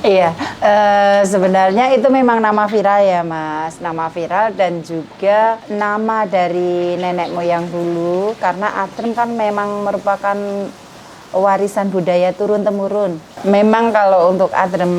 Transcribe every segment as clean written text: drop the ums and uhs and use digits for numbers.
Iya, sebenarnya itu memang nama viral ya Mas, nama viral dan juga nama dari nenek moyang dulu karena adrem kan memang merupakan warisan budaya turun-temurun. Memang kalau untuk adrem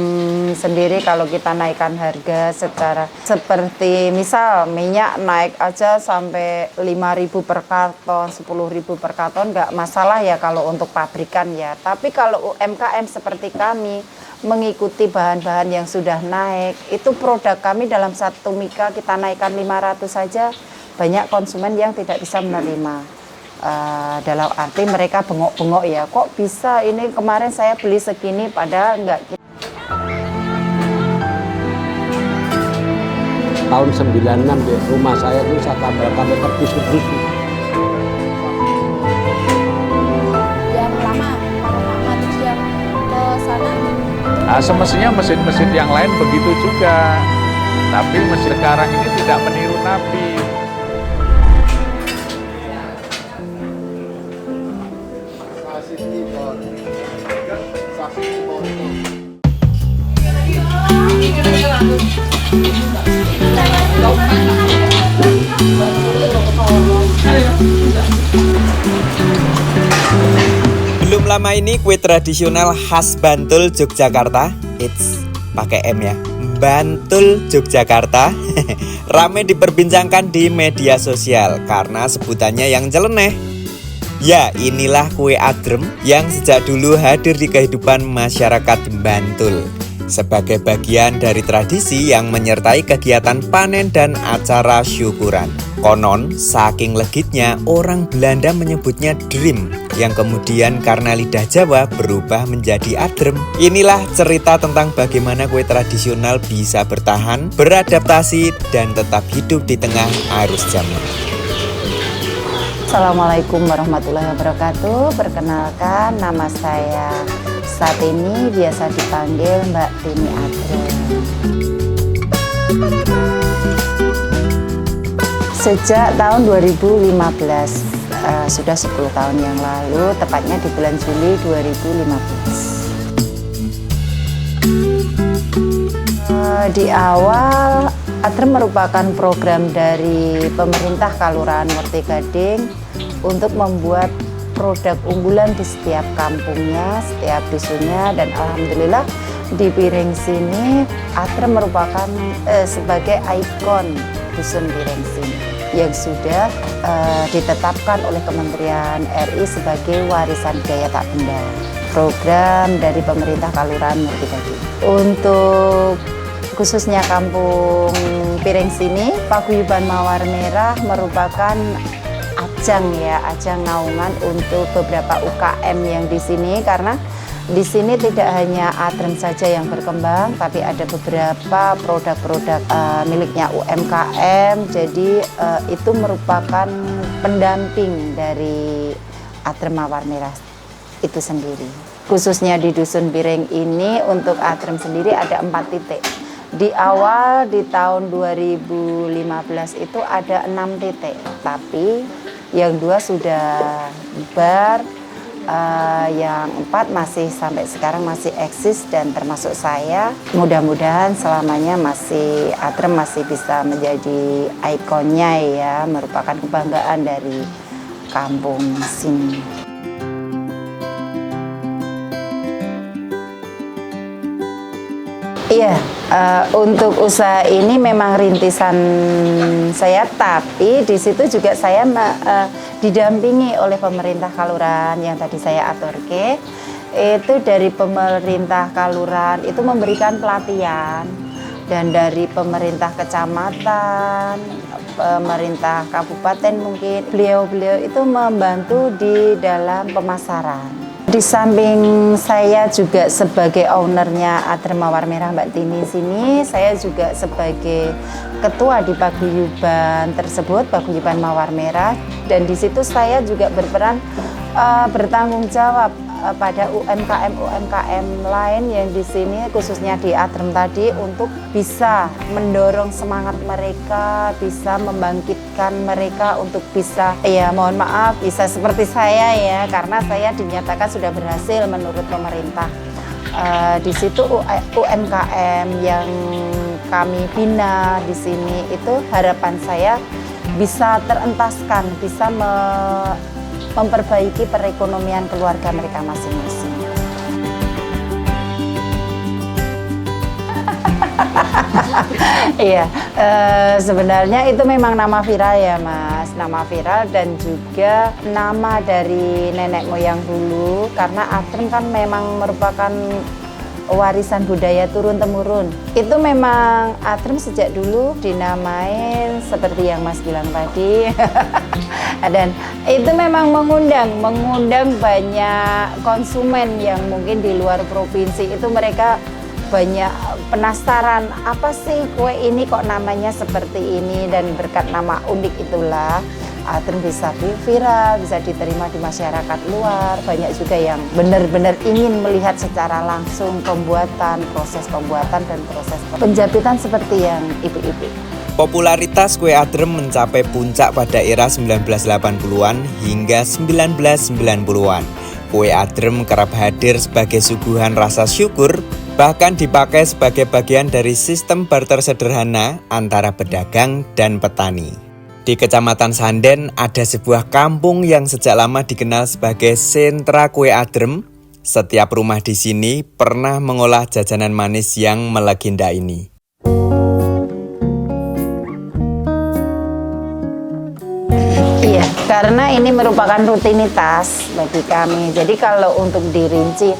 sendiri kalau kita naikkan harga secara seperti misal minyak naik aja sampai 5.000 per karton, 10.000 per karton nggak masalah ya kalau untuk pabrikan ya. Tapi kalau UMKM seperti kami mengikuti bahan-bahan yang sudah naik, itu produk kami dalam satu mika kita naikkan 500 saja banyak konsumen yang tidak bisa menerima. Dalam arti mereka bengok-bengok ya, kok bisa ini kemarin saya beli segini padahal enggak. Tahun 96 di rumah saya itu saya tambah-tambah kerdus-kerdus. Yang lama, terus yang ke sana. Semestinya mesin-mesin yang lain begitu juga, tapi mesin sekarang ini tidak meniru Nabi. Belum lama ini kue tradisional khas Bantul, Yogyakarta, pakai M ya, Bantul, Yogyakarta, ramai diperbincangkan di media sosial karena sebutannya yang nyeleneh. Ya, inilah kue adrem yang sejak dulu hadir di kehidupan masyarakat Bantul sebagai bagian dari tradisi yang menyertai kegiatan panen dan acara syukuran. Konon, saking legitnya orang Belanda menyebutnya dream, yang kemudian karena lidah Jawa berubah menjadi adrem. Inilah cerita tentang bagaimana kue tradisional bisa bertahan, beradaptasi, dan tetap hidup di tengah arus zaman. Assalamualaikum warahmatullahi wabarakatuh. Perkenalkan, nama saya Satini, biasa dipanggil Mbak Tini Adrem. Sejak tahun 2015, sudah 10 tahun yang lalu, tepatnya di bulan Juli 2015. Di awal, adrem merupakan program dari pemerintah Kelurahan Werti Gading untuk membuat produk unggulan di setiap kampungnya, setiap dusunnya, dan alhamdulillah di Piring sini adrem merupakan sebagai ikon dusun Piring sini yang sudah ditetapkan oleh Kementerian RI sebagai warisan budaya tak benda. Program dari pemerintah Kelurahan Werti Gading. Untuk khususnya kampung Piring sini, Paguyuban Mawar Merah merupakan ajang naungan untuk beberapa UKM yang di sini, karena di sini tidak hanya adrem saja yang berkembang, tapi ada beberapa produk-produk miliknya UMKM. Jadi itu merupakan pendamping dari adrem Mawar Merah itu sendiri. Khususnya di Dusun Piring ini untuk adrem sendiri ada 4 titik. Di awal di tahun 2015 itu ada 6 titik, tapi yang 2 sudah bubar, yang 4 masih sampai sekarang masih eksis dan termasuk saya. Mudah-mudahan selamanya masih adrem masih bisa menjadi ikonnya ya, merupakan kebanggaan dari kampung sini. Iya, untuk usaha ini memang rintisan saya, tapi di situ juga saya didampingi oleh pemerintah Kelurahan yang tadi saya aturke. Itu dari pemerintah Kelurahan itu memberikan pelatihan, dan dari pemerintah kecamatan, pemerintah kabupaten mungkin beliau-beliau itu membantu di dalam pemasaran. Di samping saya juga sebagai ownernya Adrem Mawar Merah Mbak Tini sini, saya juga sebagai ketua di paguyuban tersebut, Paguyuban Mawar Merah, dan di situ saya juga berperan bertanggung jawab pada UMKM lain yang di sini, khususnya di Adrem tadi, untuk bisa mendorong semangat mereka, bisa membangkitkan mereka untuk bisa, ya mohon maaf, bisa seperti saya ya, karena saya dinyatakan sudah berhasil menurut pemerintah Di situ UMKM yang kami bina di sini itu harapan saya bisa terentaskan, bisa memperbaiki perekonomian keluarga mereka masing-masing. Iya, sebenarnya itu memang nama viral ya Mas, nama viral dan juga nama dari nenek moyang dulu, karena Adrem kan memang merupakan warisan budaya turun-temurun. Itu memang Adrem sejak dulu dinamain seperti yang Mas bilang tadi. Dan itu memang mengundang banyak konsumen yang mungkin di luar provinsi itu mereka banyak penasaran, apa sih kue ini kok namanya seperti ini, dan berkat nama unik itulah Adrem bisa viral, bisa diterima di masyarakat luar. Banyak juga yang benar-benar ingin melihat secara langsung proses pembuatan dan proses penjapitan seperti yang ibu-ibu. Popularitas kue Adrem mencapai puncak pada era 1980-an hingga 1990-an. Kue Adrem kerap hadir sebagai suguhan rasa syukur, bahkan dipakai sebagai bagian dari sistem barter sederhana antara pedagang dan petani. Di Kecamatan Sanden ada sebuah kampung yang sejak lama dikenal sebagai sentra kue Adrem. Setiap rumah di sini pernah mengolah jajanan manis yang melegenda ini. Iya, karena ini merupakan rutinitas bagi kami. Jadi kalau untuk dirinci,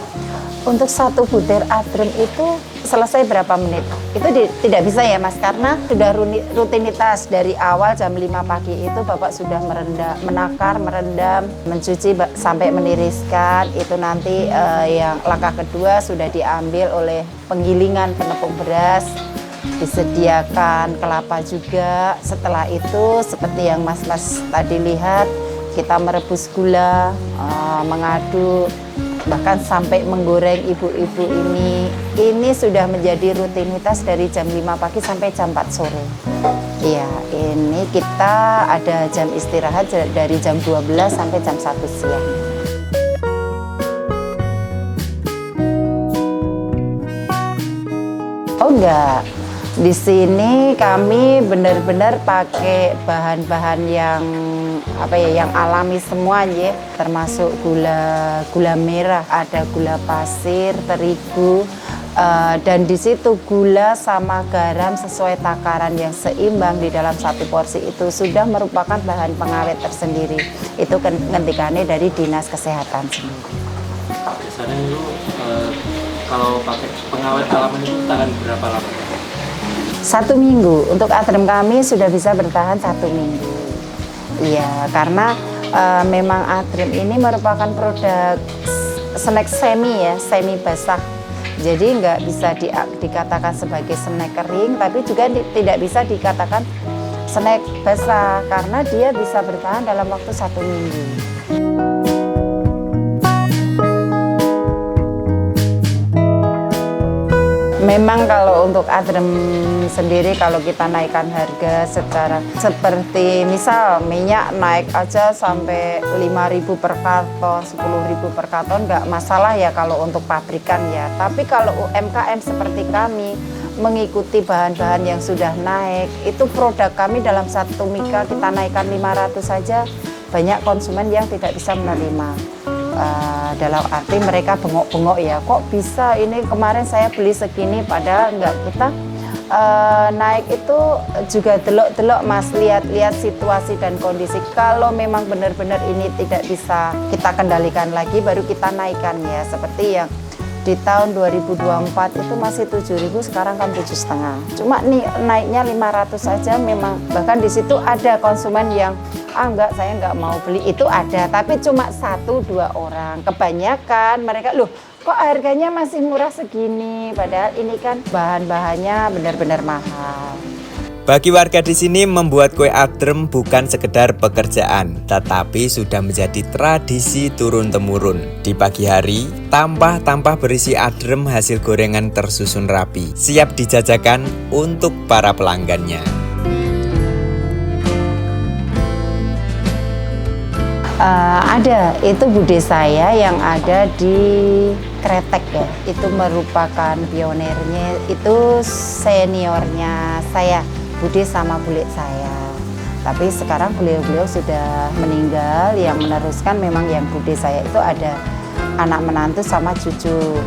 untuk satu butir Adrem itu selesai berapa menit? Itu tidak bisa ya Mas, karena sudah rutinitas dari awal jam 5 pagi itu Bapak sudah menakar, merendam, mencuci sampai meniriskan. Itu nanti yang langkah kedua sudah diambil oleh penggilingan penepung beras, disediakan kelapa juga. Setelah itu seperti yang Mas tadi lihat, kita merebus gula, mengaduk, bahkan sampai menggoreng ibu-ibu ini sudah menjadi rutinitas dari jam 5 pagi sampai jam 4 sore. Iya, ini kita ada jam istirahat dari jam 12 sampai jam 1 siang. Oh enggak, di sini kami benar-benar pakai bahan-bahan yang yang alami semua ya, termasuk gula merah, ada gula pasir, terigu, dan di situ gula sama garam sesuai takaran yang seimbang di dalam satu porsi itu sudah merupakan bahan pengawet tersendiri. Itu ngendikannya dari Dinas Kesehatan sendiri. Biasanya itu kalau pakai pengawet alami itu tahan berapa lama? 1 minggu. Untuk Adrem kami sudah bisa bertahan 1 minggu. Iya, karena memang Adrem ini merupakan produk snack semi basah. Jadi nggak bisa dikatakan sebagai snack kering, tapi juga tidak bisa dikatakan snack basah karena dia bisa bertahan dalam waktu 1 minggu. Memang kalau untuk Adrem sendiri kalau kita naikkan harga seperti misal minyak naik aja sampai 5.000 per karton, 10.000 per karton nggak masalah ya kalau untuk pabrikan ya. Tapi kalau UMKM seperti kami mengikuti bahan-bahan yang sudah naik, itu produk kami dalam satu mika kita naikkan 500 saja, banyak konsumen yang tidak bisa menerima. Dalam arti mereka bengok-bengok ya, kok bisa ini kemarin saya beli segini, padahal enggak. Kita naik itu juga delok-delok Mas, lihat-lihat situasi dan kondisi. Kalau memang benar-benar ini tidak bisa kita kendalikan lagi, baru kita naikkan ya. Seperti yang di tahun 2024 itu masih 7.000, sekarang kan 7,5. Cuma nih naiknya 500 saja memang. Bahkan di situ ada konsumen yang enggak, saya enggak mau beli, itu ada, tapi cuma 1-2 orang. Kebanyakan mereka, loh kok harganya masih murah segini, padahal ini kan bahan-bahannya benar-benar mahal. Bagi warga di sini membuat kue Adrem bukan sekedar pekerjaan, tetapi sudah menjadi tradisi turun-temurun. Di pagi hari, tampah-tampah berisi Adrem hasil gorengan tersusun rapi, siap dijajakan untuk para pelanggannya. Ada, itu bude saya yang ada di Kretek ya. Itu merupakan pionirnya, itu seniornya saya, bude sama bule saya. Tapi sekarang beliau-beliau sudah meninggal, yang meneruskan memang yang bude saya itu ada anak menantu sama cucu.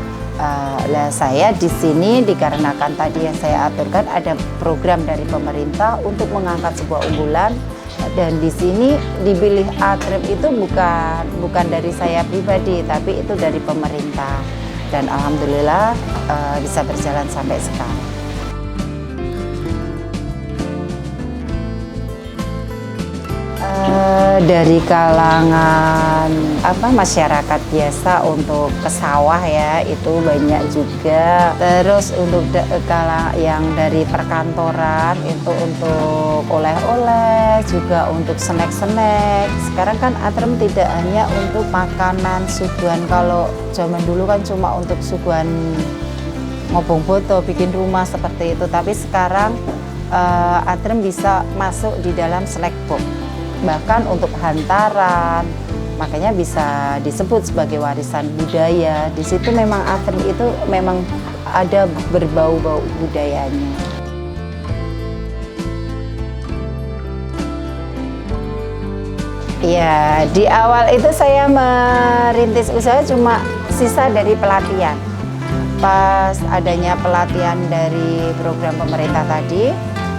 Lah saya di sini dikarenakan tadi yang saya aturkan ada program dari pemerintah untuk mengangkat sebuah unggulan. Dan di sini dipilih Atrem itu bukan dari saya pribadi, tapi itu dari pemerintah. Dan alhamdulillah bisa berjalan sampai sekarang. Dari kalangan masyarakat biasa untuk ke sawah ya itu banyak juga. Terus untuk yang dari perkantoran itu untuk oleh-oleh, juga untuk snack-snack. Sekarang kan Atrem tidak hanya untuk makanan suguhan, kalau zaman dulu kan cuma untuk suguhan ngobong boto, bikin rumah seperti itu. Tapi sekarang Atrem bisa masuk di dalam snack box. Bahkan untuk hantaran, makanya bisa disebut sebagai warisan budaya. Di situ memang Atrem itu memang ada berbau-bau budayanya. Ya, di awal itu saya merintis usaha cuma sisa dari pelatihan. Pas adanya pelatihan dari program pemerintah tadi,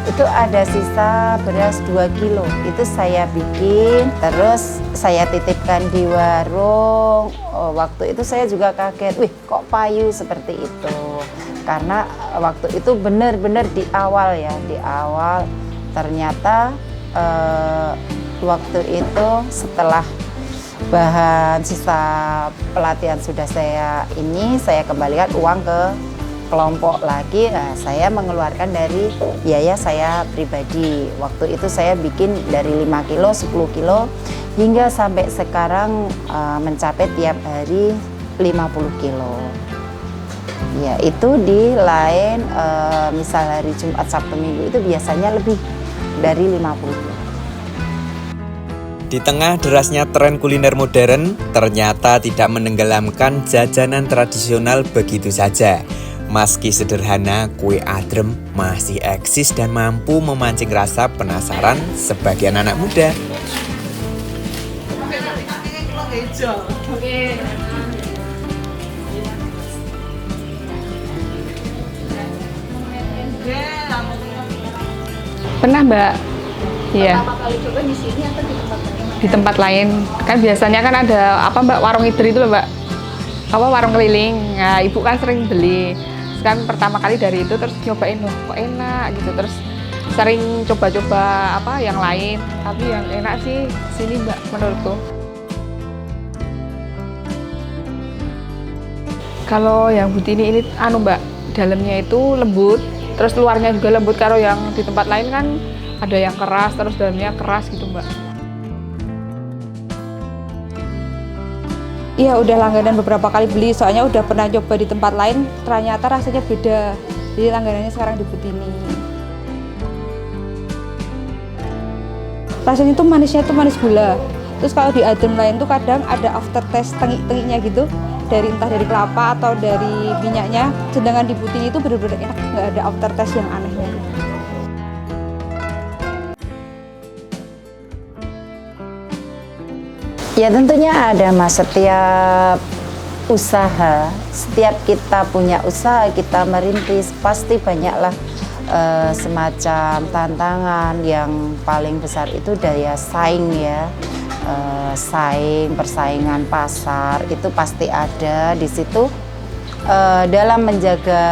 itu ada sisa beras 2 kilo, itu saya bikin, terus saya titipkan di warung. Waktu itu saya juga kaget, wih kok payu seperti itu. Karena waktu itu benar-benar di awal ya, di awal ternyata waktu itu setelah bahan sisa pelatihan sudah saya kembalikan uang ke kelompok lagi. Nah, saya mengeluarkan dari biaya saya pribadi. Waktu itu saya bikin dari 5 kilo, 10 kilo hingga sampai sekarang mencapai tiap hari 50 kilo. Ya, itu di lain misal hari Jumat, Sabtu, Minggu itu biasanya lebih dari 50 kilo. Di tengah derasnya tren kuliner modern, ternyata tidak menenggelamkan jajanan tradisional begitu saja. Meski sederhana, kue Atrem masih eksis dan mampu memancing rasa penasaran sebagian anak muda. Pernah, Mbak? Iya. Pertama kali coba di sini atau di tempat lain? Di tempat lain. Kan biasanya kan ada Mbak, warung idri itu loh, Mbak. Warung keliling. Nah, Ibu kan sering beli. Kan pertama kali dari itu terus nyobain, loh kok enak gitu, terus sering coba-coba yang lain, tapi yang enak sih sini Mbak menurutku. Kalau yang Butini ini Mbak, dalamnya itu lembut, terus luarnya juga lembut. Kalau yang di tempat lain kan ada yang keras, terus dalamnya keras gitu Mbak. Iya, udah langganan beberapa kali beli, soalnya udah pernah coba di tempat lain, ternyata rasanya beda. Jadi langganannya sekarang di Butini. Rasanya tuh manisnya tuh manis gula. Terus kalau di Atrem lain tuh kadang ada aftertaste tengik-tengiknya gitu, entah dari kelapa atau dari minyaknya. Sedangkan di Butini itu benar-benar enak, nggak ada aftertaste yang anehnya. Ya tentunya ada Mas, setiap usaha, setiap kita punya usaha, kita merintis, pasti banyaklah semacam tantangan. Yang paling besar itu daya saing ya, persaingan pasar itu pasti ada di situ. Dalam menjaga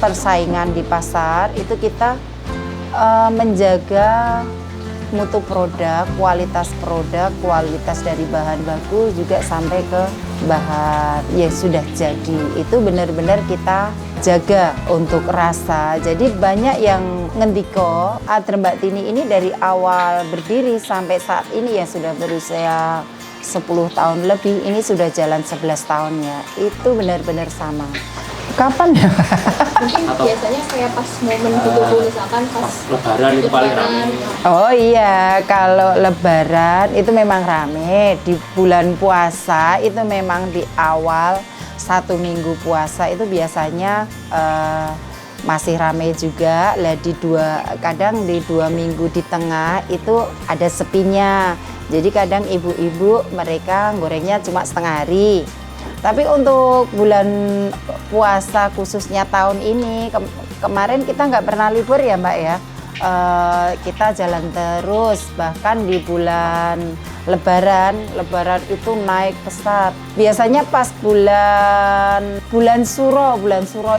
persaingan di pasar itu kita menjaga mutu produk, kualitas dari bahan baku juga sampai ke bahan yang sudah jadi. Itu benar-benar kita jaga untuk rasa. Jadi banyak yang ngendiko Atrem Mbak Tini ini dari awal berdiri sampai saat ini yang sudah berusia 10 tahun lebih, ini sudah jalan 11 tahun ya. Itu benar-benar sama. kapan ya? Mungkin biasanya kayak pas momen gitu, misalkan pas Lebaran itu paling ramai. Oh iya, kalau Lebaran itu memang rame. Di bulan puasa itu memang di awal 1 minggu puasa itu biasanya masih rame juga. Lah kadang di 2 minggu di tengah itu ada sepinya. Jadi kadang ibu-ibu mereka gorengnya cuma setengah hari. Tapi untuk bulan puasa khususnya tahun ini, kemarin kita nggak pernah libur ya Mbak ya. Kita jalan terus, bahkan di bulan Lebaran itu naik pesat. Biasanya pas bulan Suro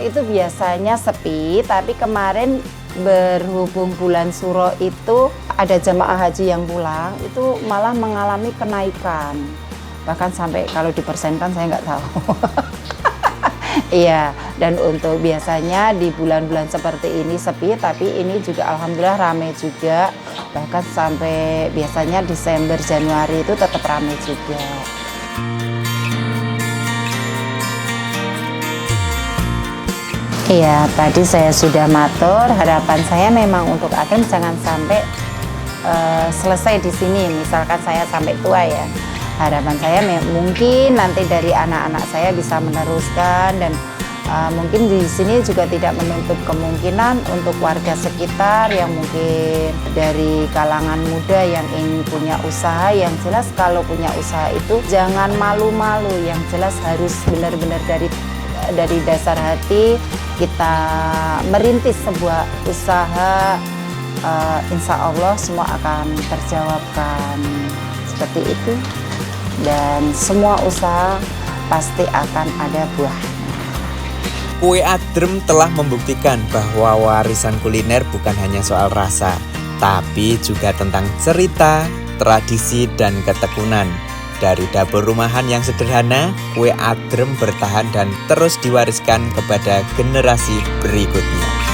itu biasanya sepi, tapi kemarin berhubung bulan Suro itu ada jamaah haji yang pulang, itu malah mengalami kenaikan. Bahkan sampai kalau dipersenkan saya nggak tahu. Iya, dan untuk biasanya di bulan-bulan seperti ini sepi, tapi ini juga alhamdulillah ramai juga. Bahkan sampai biasanya Desember, Januari itu tetap ramai juga. Iya, tadi saya sudah matur, harapan saya memang untuk Adrem jangan sampai selesai di sini. Misalkan saya sampai tua ya. Harapan saya mungkin nanti dari anak-anak saya bisa meneruskan, dan mungkin di sini juga tidak menutup kemungkinan untuk warga sekitar yang mungkin dari kalangan muda yang ingin punya usaha. Yang jelas kalau punya usaha itu jangan malu-malu, yang jelas harus benar-benar dari dasar hati kita merintis sebuah usaha. Insya Allah semua akan terjawabkan, seperti itu. Dan semua usaha pasti akan ada buahnya. Kue Adrem telah membuktikan bahwa warisan kuliner bukan hanya soal rasa, tapi juga tentang cerita, tradisi, dan ketekunan. Dari dapur rumahan yang sederhana, kue Adrem bertahan dan terus diwariskan kepada generasi berikutnya.